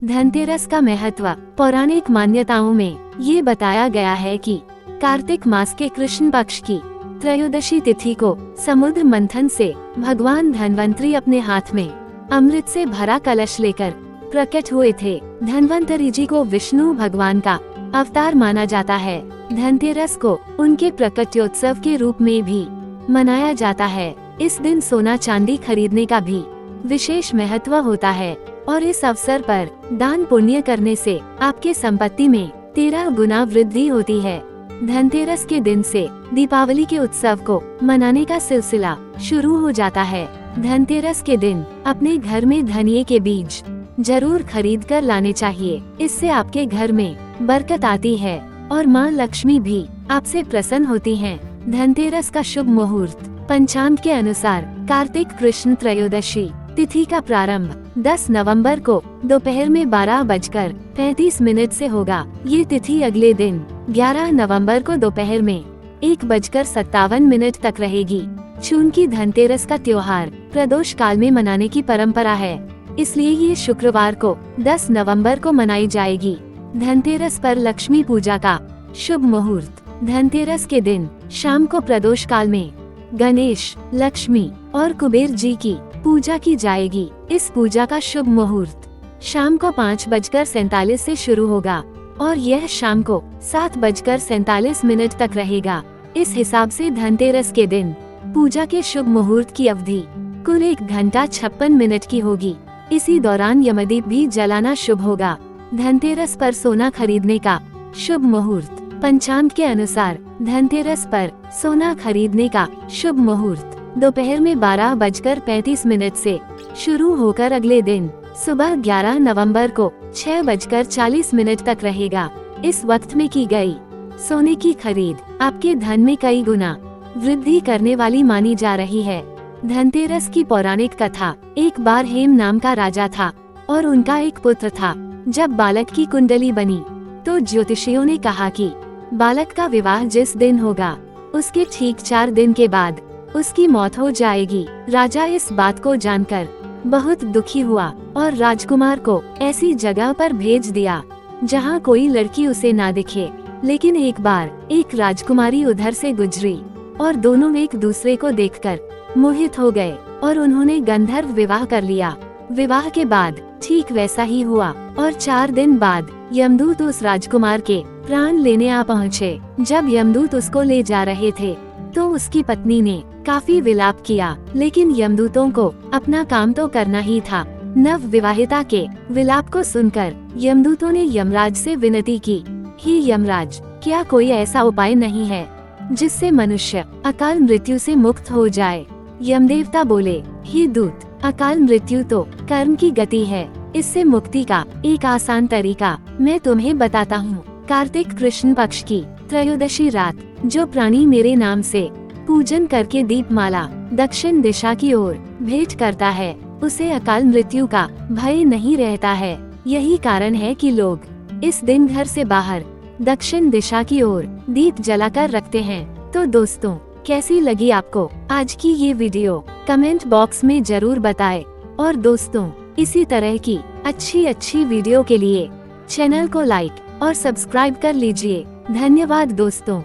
धनतेरस का महत्व। पौराणिक मान्यताओं में ये बताया गया है कि कार्तिक मास के कृष्ण पक्ष की त्रयोदशी तिथि को समुद्र मंथन से भगवान धन्वंतरी अपने हाथ में अमृत से भरा कलश लेकर प्रकट हुए थे। धन्वंतरी जी को विष्णु भगवान का अवतार माना जाता है। धनतेरस को उनके प्रकट्योत्सव के रूप में भी मनाया जाता है। इस दिन सोना चांदी खरीदने का भी विशेष महत्व होता है और इस अवसर पर दान पुण्य करने से आपके संपत्ति में 13 गुना वृद्धि होती है। धनतेरस के दिन से दीपावली के उत्सव को मनाने का सिलसिला शुरू हो जाता है। धनतेरस के दिन अपने घर में धनिये के बीज जरूर खरीद कर लाने चाहिए। इससे आपके घर में बरकत आती है और माँ लक्ष्मी भी आपसे प्रसन्न होती हैं। धनतेरस का शुभ मुहूर्त। पंचांग के अनुसार कार्तिक कृष्ण त्रयोदशी तिथि का प्रारंभ 10 नवंबर को दोपहर में 12:35 से होगा। ये तिथि अगले दिन 11 नवंबर को दोपहर में 1:57 तक रहेगी। चूंकि धनतेरस का त्योहार प्रदोष काल में मनाने की परंपरा है, इसलिए ये शुक्रवार को 10 नवंबर को मनाई जाएगी। धनतेरस पर लक्ष्मी पूजा का शुभ मुहूर्त। धनतेरस के दिन शाम को प्रदोष काल में गणेश, लक्ष्मी और कुबेर जी की पूजा की जाएगी। इस पूजा का शुभ मुहूर्त शाम को 5:47 से शुरू होगा और यह शाम को 7:47 तक रहेगा। इस हिसाब से धनतेरस के दिन पूजा के शुभ मुहूर्त की अवधि कुल 1 घंटा 56 मिनट की होगी। इसी दौरान यमदीप भी जलाना शुभ होगा। धनतेरस पर सोना खरीदने का शुभ मुहूर्त। पंचांग के अनुसार धनतेरस पर सोना खरीदने का शुभ मुहूर्त दोपहर में 12:35 से शुरू होकर अगले दिन सुबह 11 नवंबर को 6:40 तक रहेगा। इस वक्त में की गई सोने की खरीद आपके धन में कई गुना वृद्धि करने वाली मानी जा रही है। धनतेरस की पौराणिक कथा। एक बार हेम नाम का राजा था और उनका एक पुत्र था। जब बालक की कुंडली बनी तो ज्योतिषियों ने कहा कि बालक का विवाह जिस दिन होगा उसके ठीक 4 दिन के बाद उसकी मौत हो जाएगी। राजा इस बात को जानकर बहुत दुखी हुआ और राजकुमार को ऐसी जगह पर भेज दिया जहां कोई लड़की उसे ना दिखे। लेकिन एक बार एक राजकुमारी उधर से गुजरी और दोनों एक दूसरे को देखकर मोहित हो गए और उन्होंने गंधर्व विवाह कर लिया। विवाह के बाद ठीक वैसा ही हुआ और 4 दिन बाद यमदूत उस राजकुमार के प्राण लेने आ पहुँचे। जब यमदूत उसको ले जा रहे थे तो उसकी पत्नी ने काफी विलाप किया, लेकिन यमदूतों को अपना काम तो करना ही था। नव विवाहिता के विलाप को सुनकर यमदूतों ने यमराज से विनती की, हे यमराज, क्या कोई ऐसा उपाय नहीं है जिससे मनुष्य अकाल मृत्यु से मुक्त हो जाए? यमदेवता बोले, हे दूत, अकाल मृत्यु तो कर्म की गति है, इससे मुक्ति का एक आसान तरीका मैं तुम्हें बताता हूँ। कार्तिक कृष्ण पक्ष की त्रयोदशी रात जो प्राणी मेरे नाम से पूजन करके दीपमाला दक्षिण दिशा की ओर भेंट करता है, उसे अकाल मृत्यु का भय नहीं रहता है। यही कारण है कि लोग इस दिन घर से बाहर दक्षिण दिशा की ओर दीप जलाकर रखते हैं। तो दोस्तों, कैसी लगी आपको आज की ये वीडियो? कमेंट बॉक्स में जरूर बताएं। और दोस्तों, इसी तरह की अच्छी वीडियो के लिए चैनल को लाइक और सब्सक्राइब कर लीजिए। धन्यवाद दोस्तों।